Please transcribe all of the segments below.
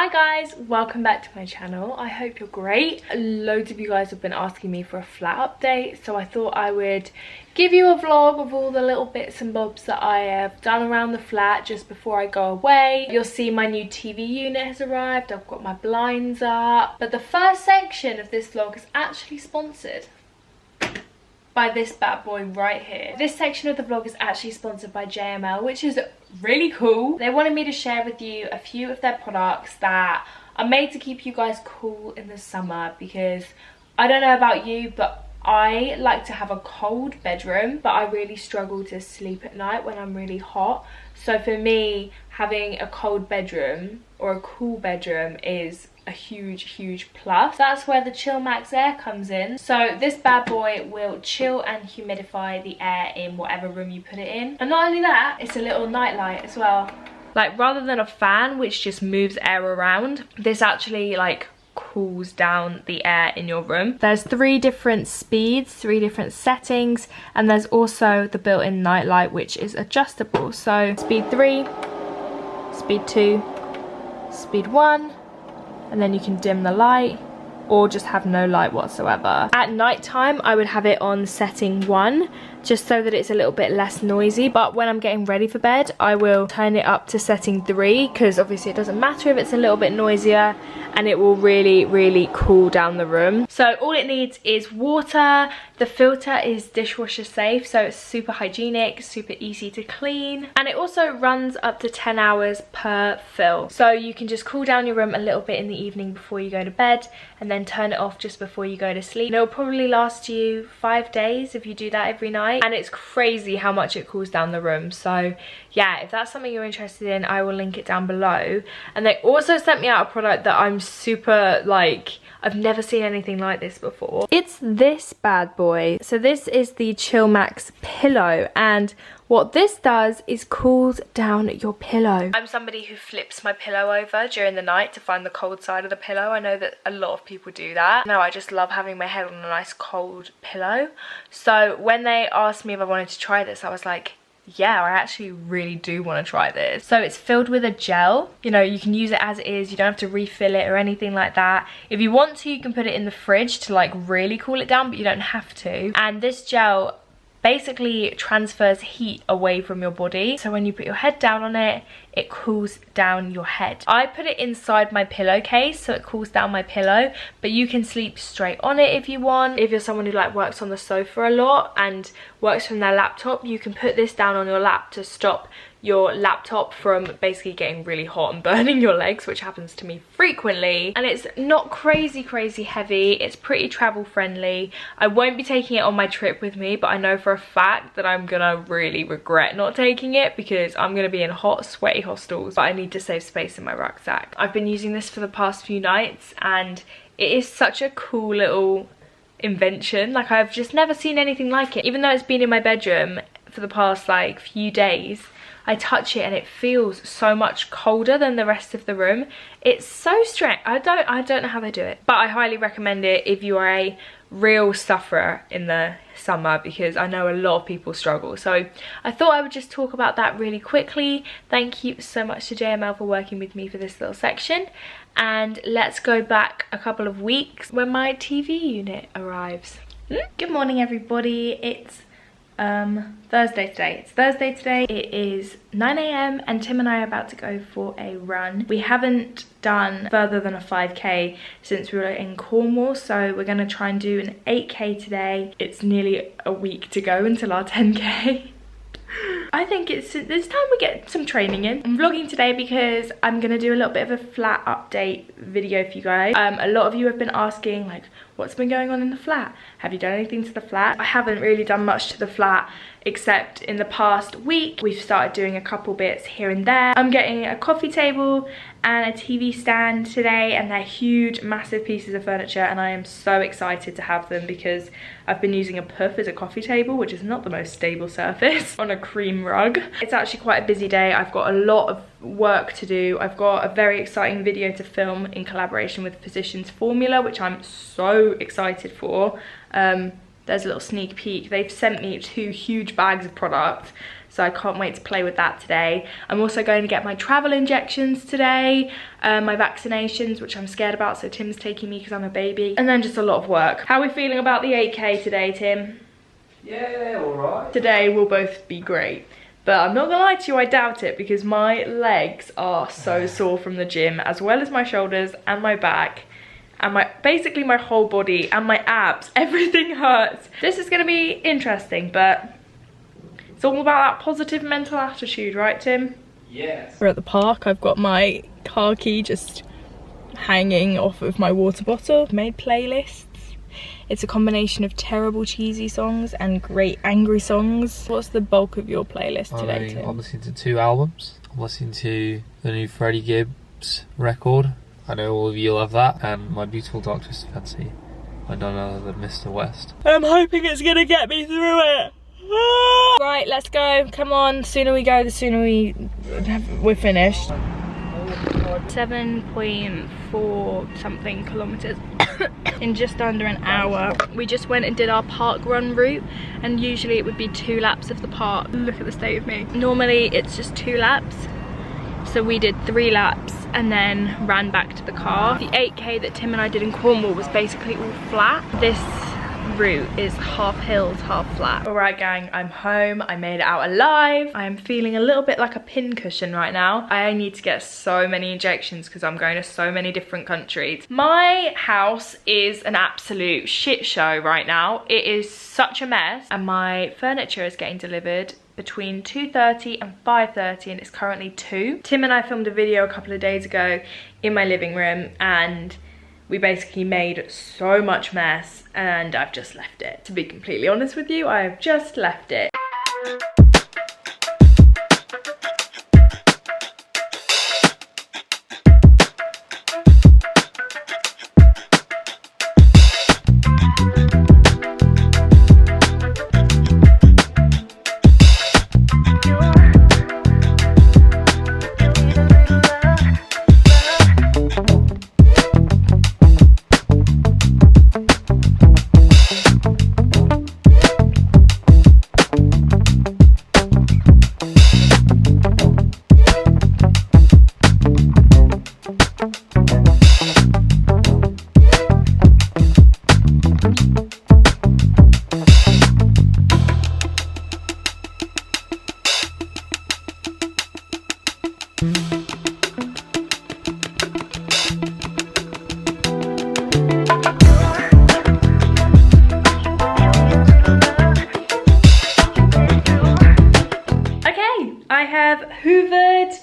Hi guys, welcome back to my channel. I hope you're great. Loads of you guys have been asking me for a flat update, so I thought I would give you a vlog of all the little bits and bobs that I have done around the flat just before I go away. You'll see my new TV unit has arrived. I've got my blinds up, but the first section of this vlog is actually sponsored by this bad boy right here. This section of the vlog is actually sponsored by JML, which is really cool. They wanted me to share with you a few of their products that are made to keep you guys cool in the summer, because I don't know about you, but I like to have a cold bedroom, but I really struggle to sleep at night when I'm really hot. So for me, having a cold bedroom or a cool bedroom is a huge plus. That's where the Chill Max Air comes in. So this bad boy will chill and humidify the air in whatever room you put it in. And not only that, it's a little night light as well. Like, rather than a fan which just moves air around, this actually like cools down the air in your room. There's 3 different speeds, 3 different settings, and there's also the built-in night light which is adjustable. So speed 3, speed 2, speed 1, and then you can dim the light or just have no light whatsoever. At night time I would have it on setting 1 just so that it's a little bit less noisy, but when I'm getting ready for bed I will turn it up to setting 3, because obviously it doesn't matter if it's a little bit noisier, and it will really cool down the room. So all it needs is water. The filter is dishwasher safe, so it's super hygienic, super easy to clean, and it also runs up to 10 hours per fill. So you can just cool down your room a little bit in the evening before you go to bed, and then turn it off just before you go to sleep. And it'll probably last you 5 days if you do that every night, and it's crazy how much it cools down the room. So yeah, if that's something you're interested in, I will link it down below. And they also sent me out a product that I'm super like, I've never seen anything like this before. It's this bad boy. So this is the Chill Max pillow, and what this does is cools down your pillow. I'm somebody who flips my pillow over during the night to find the cold side of the pillow. I know that a lot of people do that. No, I just love having my head on a nice cold pillow. So when they asked me if I wanted to try this, I was like, yeah, I actually really do want to try this. So it's filled with a gel. You know, you can use it as it is. You don't have to refill it or anything like that. If you want to, you can put it in the fridge to like really cool it down, but you don't have to. And this gel basically transfers heat away from your body, so when you put your head down on it, it cools down your head. I put it inside my pillowcase so it cools down my pillow, but you can sleep straight on it if you want. If you're someone who like works on the sofa a lot and works from their laptop, you can put this down on your lap to stop your laptop from basically getting really hot and burning your legs, which happens to me frequently. And it's not crazy heavy. It's pretty travel friendly. I won't be taking it on my trip with me, but I know for a fact that I'm gonna really regret not taking it, because I'm gonna be in hot, sweaty hostels, but I need to save space in my rucksack. I've been using this for the past few nights, and it is such a cool little invention. Like, I've just never seen anything like it. Even though it's been in my bedroom for the past like few days, I touch it and it feels so much colder than the rest of the room. It's so strange. I don't know how they do it, but I highly recommend it if you are a real sufferer in the summer, because I know a lot of people struggle. So I thought I would just talk about that really quickly. Thank you so much to JML for working with me for this little section, and let's go back a couple of weeks when my TV unit arrives. Good morning everybody. It's Thursday today. It's Thursday today. It is 9 AM and Tim and I are about to go for a run. We haven't done further than a 5k since we were in Cornwall, so we're going to try and do an 8k today. It's nearly a week to go until our 10k. I think it's time we get some training in. I'm vlogging today because I'm going to do a little bit of a flat update video for you guys. A lot of you have been asking like, what's been going on in the flat? Have you done anything to the flat? I haven't really done much to the flat, except in the past week we've started doing a couple bits here and there. I'm getting a coffee table and a TV stand today, and they're huge massive pieces of furniture, and I am so excited to have them because I've been using a puff as a coffee table, which is not the most stable surface, on a cream rug. It's actually quite a busy day. I've got a lot of work to do. I've got a very exciting video to film in collaboration with Physicians Formula, which I'm so excited for. There's a little sneak peek. They've sent me 2 huge bags of product, so I can't wait to play with that today. I'm also going to get my travel injections today, my vaccinations, which I'm scared about, so Tim's taking me because I'm a baby, and then just a lot of work. How are we feeling about the 8K today, Tim? Yeah, alright. Today will both be great. But I'm not gonna lie to you, I doubt it, because my legs are so sore from the gym, as well as my shoulders and my back and basically my whole body and my abs. Everything hurts. This is gonna be interesting, but it's all about that positive mental attitude, right, Tim? Yes. We're at the park. I've got my car key just hanging off of my water bottle. I've made playlists. It's a combination of terrible cheesy songs and great angry songs. What's the bulk of your playlist today, Tim? I'm listening to 2 albums. I'm listening to the new Freddie Gibbs record. I know all of you love that. And My Beautiful Dark Twisted Fantasy by none other than Mr. West. I'm hoping it's gonna get me through it. Right, let's go. Come on. The sooner we go, the sooner we're finished. 7.4 something kilometers in just under an hour. We just went and did our park run route, and usually it would be 2 laps of the park. Look at the state of me. Normally it's just 2 laps, so we did 3 laps and then ran back to the car. The 8K that Tim and I did in Cornwall was basically all flat. This route is half hills, half flat. All right, gang, I'm home. I made it out alive. I'm feeling a little bit like a pincushion right now. I need to get so many injections because I'm going to so many different countries. My house is an absolute shit show right now. It is such a mess, and my furniture is getting delivered between 2:30 and 5:30, and it's currently 2. Tim and I filmed a video a couple of days ago in my living room, and we basically made so much mess, and I've just left it. To be completely honest with you, I have just left it.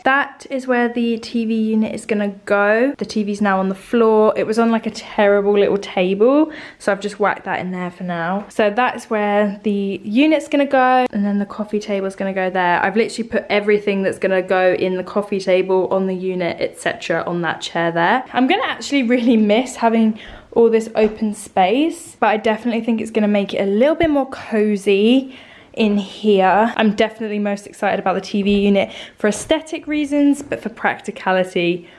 That is where the TV unit is gonna go. The TV's now on the floor. It was on like a terrible little table, so I've just whacked that in there for now. So that's where the unit's gonna go, and then the coffee table's gonna go there. I've literally put everything that's gonna go in the coffee table, on the unit, etc. on that chair there. I'm gonna actually really miss having all this open space, but I definitely think it's gonna make it a little bit more cozy in here. I'm definitely most excited about the TV unit for aesthetic reasons, but for practicality,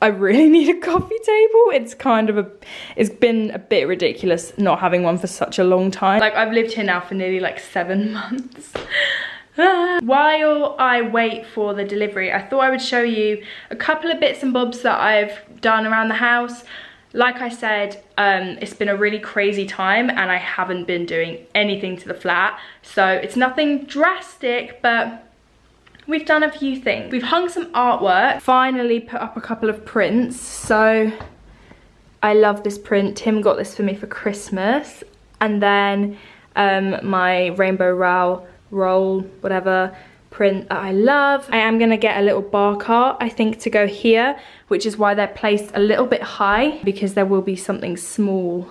I really need a coffee table. It's been a bit ridiculous not having one for such a long time. Like, I've lived here now for nearly like 7 months. While I wait for the delivery, I thought I would show you a couple of bits and bobs that I've done around the house. Like I said, it's been a really crazy time and I haven't been doing anything to the flat. So it's nothing drastic, but we've done a few things. We've hung some artwork, finally put up a couple of prints. So I love this print. Tim got this for me for Christmas. And then my rainbow roll, whatever, print that I love. I am gonna get a little bar cart, I think, to go here, which is why they're placed a little bit high, because there will be something small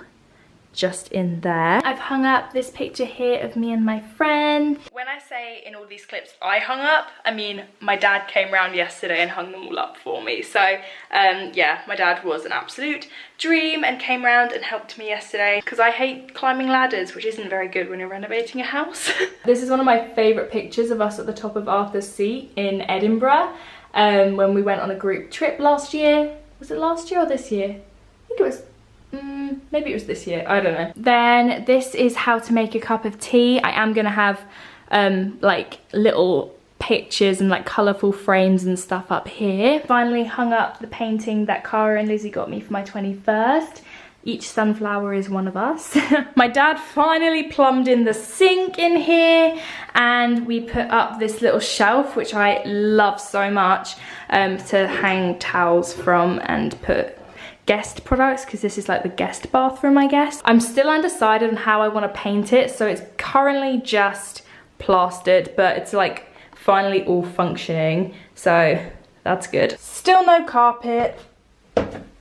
just in there. I've hung up this picture here of me and my friend. When I say in all these clips I hung up, I mean my dad came round yesterday and hung them all up for me. So yeah, my dad was an absolute dream and came round and helped me yesterday, because I hate climbing ladders, which isn't very good when you're renovating a house. This is one of my favourite pictures of us at the top of Arthur's Seat in Edinburgh, when we went on a group trip last year. Was it last year or this year? I think it was, maybe it was this year, I don't know. Then this is how to make a cup of tea. I am gonna have like little pictures and like colourful frames and stuff up here. Finally hung up the painting that Cara and Lizzie got me for my 21st. Each sunflower is one of us. My dad finally plumbed in the sink in here, and we put up this little shelf, which I love so much, to hang towels from and put guest products, because this is like the guest bathroom, I guess. I'm still undecided on how I want to paint it, so it's currently just plastered, but it's like finally all functioning, so that's good. Still no carpet,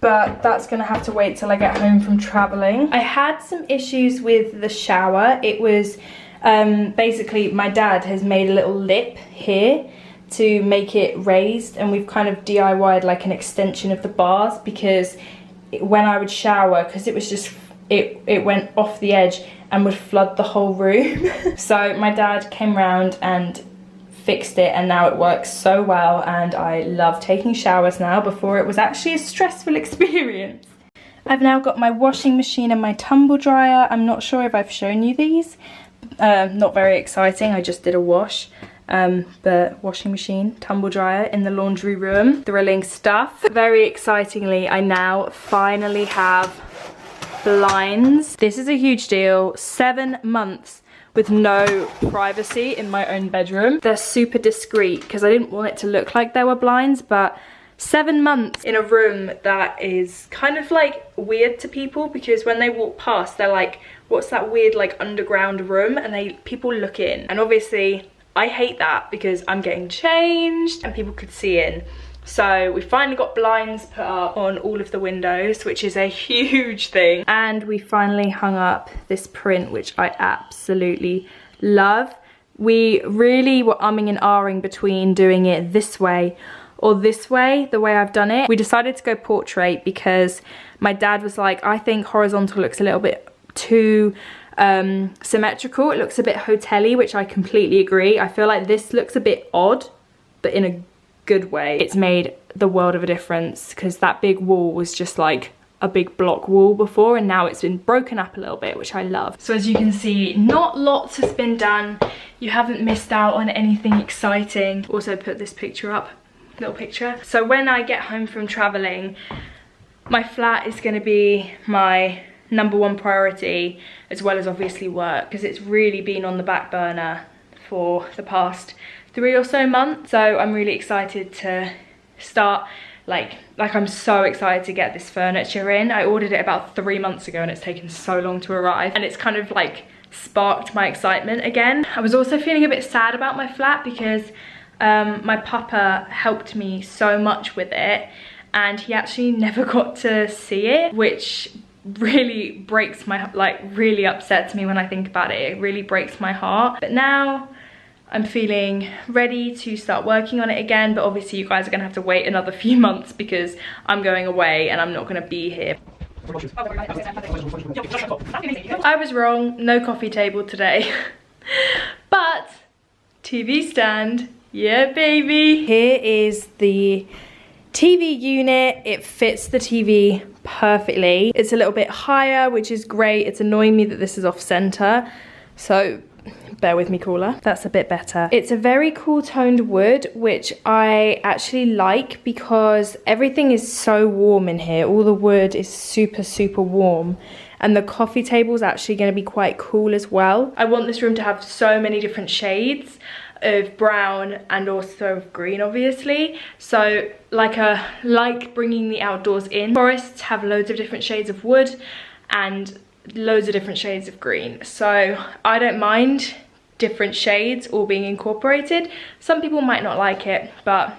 but that's gonna have to wait till I get home from traveling. I had some issues with the shower. It was basically my dad has made a little lip here to make it raised, and we've kind of DIY'd like an extension of the bars, because when I would shower, because it was just, it went off the edge and would flood the whole room. So my dad came round and fixed it, and now it works so well, and I love taking showers now. Before it was actually a stressful experience. I've now got my washing machine and my tumble dryer. I'm not sure if I've shown you these. Not very exciting, I just did a wash. But washing machine, tumble dryer in the laundry room. Thrilling stuff. Very excitingly, I now finally have blinds. This is a huge deal. 7 months with no privacy in my own bedroom. They're super discreet because I didn't want it to look like there were blinds, but 7 months in a room that is kind of like weird to people, because when they walk past, they're like, what's that weird like underground room? And people look in, and obviously I hate that because I'm getting changed and people could see in. So we finally got blinds put up on all of the windows, which is a huge thing. And we finally hung up this print, which I absolutely love. We really were umming and ahhing between doing it this way or this way, the way I've done it. We decided to go portrait because my dad was like, I think horizontal looks a little bit too symmetrical. It looks a bit hotel-y, which I completely agree. I feel like this looks a bit odd, but in a good way. It's made the world of a difference, because that big wall was just like a big block wall before, and now it's been broken up a little bit, which I love. So as you can see, not lots has been done. You haven't missed out on anything exciting. Also put this picture up, little picture. So when I get home from traveling, my flat is going to be my #1 priority, as well as obviously work, because it's really been on the back burner for the past 3 or so months. So I'm really excited to start, like I'm so excited to get this furniture in. I ordered it about 3 months ago and it's taken so long to arrive, and it's kind of like sparked my excitement again. I was also feeling a bit sad about my flat because my papa helped me so much with it, and he actually never got to see it, which really breaks my, like really upsets me when I think about it. It really breaks my heart. But now I'm feeling ready to start working on it again, but obviously you guys are gonna have to wait another few months because I'm going away and I'm not gonna be here. I was wrong, no coffee table today. But TV stand, yeah baby. Here is the TV unit. It fits the TV perfectly. It's a little bit higher, which is great. It's annoying me that this is off center, so bear with me, caller. That's a bit better. It's a very cool toned wood, which I actually like because everything is so warm in here. All the wood is super, super warm. And the coffee table is actually going to be quite cool as well. I want this room to have so many different shades of brown and also of green, obviously. So like bringing the outdoors in. Forests have loads of different shades of wood and loads of different shades of green. So I don't mind different shades all being incorporated. Some people might not like it, but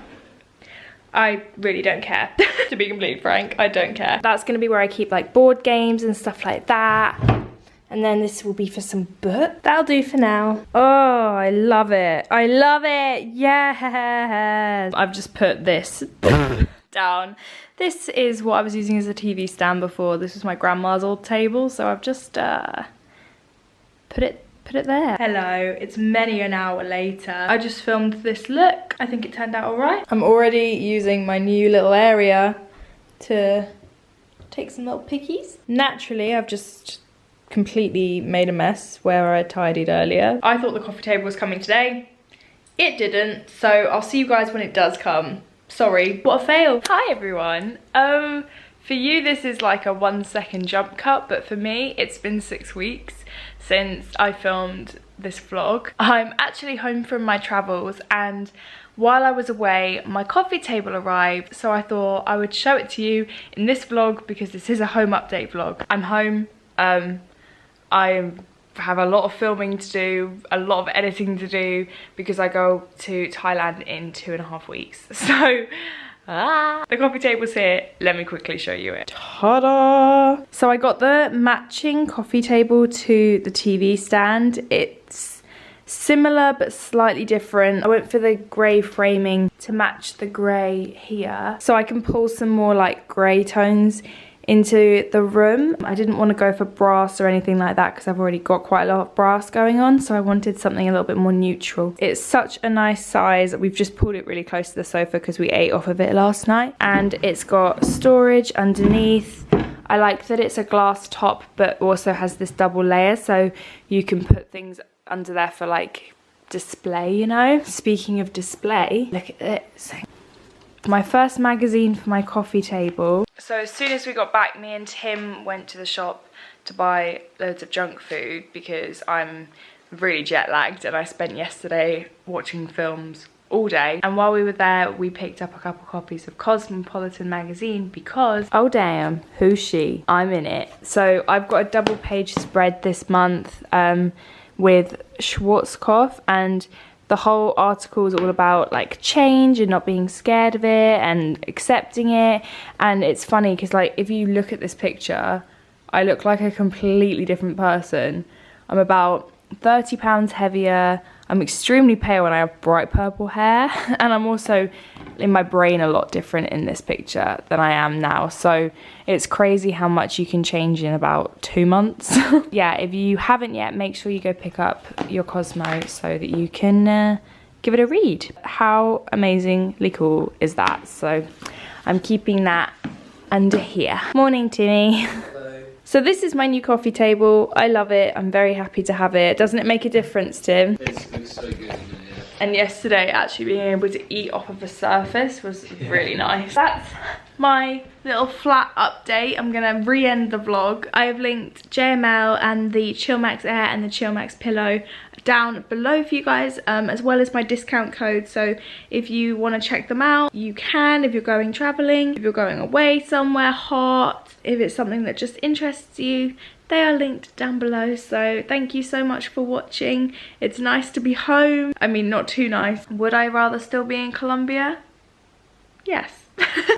I really don't care. To be completely frank, I don't care. That's gonna be where I keep like board games and stuff like that. And then this will be for some books. That'll do for now. Oh, I love it. I love it, yes. I've just put this down. This is what I was using as a TV stand before. This was my grandma's old table, so I've just put it there. Hello, it's many an hour later. I just filmed this look. I think it turned out all right. I'm already using my new little area to take some little pickies. Naturally, I've just completely made a mess where I tidied earlier. I thought the coffee table was coming today. It didn't, so I'll see you guys when it does come. Sorry, what a fail. Hi everyone. For you this is like a 1 second jump cut, but for me it's been 6 weeks since I filmed this vlog. I'm actually home from my travels, and while I was away my coffee table arrived, so I thought I would show it to you in this vlog because this is a home update vlog. I'm home. I have a lot of filming to do, a lot of editing to do, because I go to Thailand in 2.5 weeks. So, the coffee table's here. Let me quickly show you it. Ta-da! So I got the matching coffee table to the TV stand. It's similar but slightly different. I went for the grey framing to match the grey here, so I can pull some more like grey tones into the room. I didn't want to go for brass or anything like that because I've already got quite a lot of brass going on, so I wanted something a little bit more neutral. It's such a nice size. We've just pulled it really close to the sofa because we ate off of it last night, and it's got storage underneath. I like that it's a glass top but also has this double layer, so you can put things under there for like display, you know. Speaking of display, look at this. My first magazine for my coffee table. So as soon as we got back, me and Tim went to the shop to buy loads of junk food because I'm really jet lagged and I spent yesterday watching films all day. And while we were there, we picked up a couple copies of Cosmopolitan magazine because, oh damn, who's she? I'm in it. So I've got a double page spread this month with Schwarzkopf, and the whole article is all about like change and not being scared of it and accepting it. And it's funny because like if you look at this picture, I look like a completely different person. I'm about 30 pounds heavier. I'm extremely pale and I have bright purple hair, and I'm also in my brain a lot different in this picture than I am now. So it's crazy how much you can change in about 2 months. Yeah, if you haven't yet, make sure you go pick up your Cosmo so that you can give it a read. How amazingly cool is that? So I'm keeping that under here. Morning, Timmy. Hello. So this is my new coffee table. I love it. I'm very happy to have it. Doesn't it make a difference, Tim? It's so good, isn't it? Yeah. And yesterday, actually being able to eat off of the surface was really nice. That's my little flat update. I'm gonna re-end the vlog. I have linked JML and the Chillmax Air and the Chillmax Pillow down below for you guys, as well as my discount code. So if you want to check them out, you can. If you're going traveling, if you're going away somewhere hot, if it's something that just interests you, they are linked down below. So thank you so much for watching. It's nice to be home. I mean, not too nice. Would I rather still be in Colombia? Yes.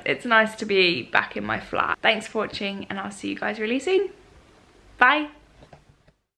It's nice to be back in my flat. Thanks for watching, and I'll see you guys really soon. Bye.